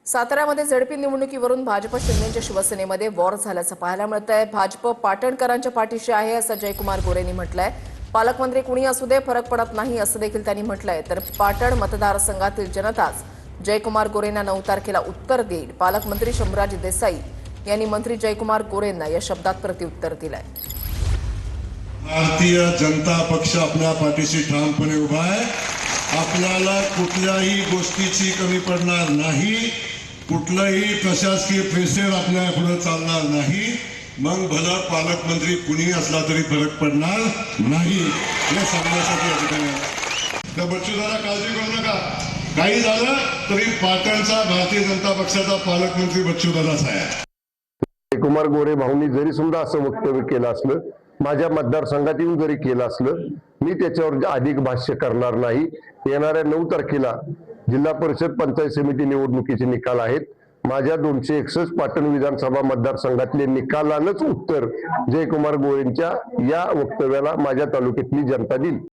साताऱ्यामध्ये ZP निवडणुकीवरून Bhajap शिंदेच्या शिवसेनेमध्ये war झाल्याचं पाहायला मिळतंय। भाजप पाटणकरांच्या पाठीशी आहे असं जयकुमार गोरेंनी म्हटलंय। पालकमंत्री कुणी असू दे फरक पडत नाही असं देखील त्यांनी म्हटलंय। तर पाटण मतदारसंघातील जनताच जयकुमार गोरेंना 9 तारखेला उत्तर देईल। पालकमंत्री शंभूराज देसाई यांनी मंत्री जयकुमार गोरेंना या शब्दात प्रत्युत्तर दिलंय। भारतीय जनता पक्ष आपल्या पाठीशी ठामपणे उभा आहे। आपल्याला कुठल्याही गोष्टीची कमी पडणार नाही, कुठलाही प्रशासकीय प्रेशर आपल्या पुढे चालणार नाही। मग भला पालकमंत्री कुणी असला तरी फरक पडणार नाही हे सांगण्यासाठी या ठिकाणी तर बच्चूदादा काळजी करू नका, काही झालं तरी पाटणचा भारतीय जनता पक्षाचा पालकमंत्री बच्चूदादाच आहे। जयकुमार गोरे भाऊंनी जरी समजा असं वक्तव्य केलं असलं, माझ्या मतदारसंघात येऊन जरी केलं असलं, मी त्याच्यावर अधिक भाष्य करणार नाही। येणाऱ्या 9 तारखेला जिल्हा परिषद पंचायत समिती निवडणुकीचे निकाल आहेत। माझ्या 261 पाटण विधानसभा मतदारसंघातले निकालानच उत्तर जयकुमार गोरेंच्या या वक्तव्याला माझ्या तालुक्यातली जनता देईल।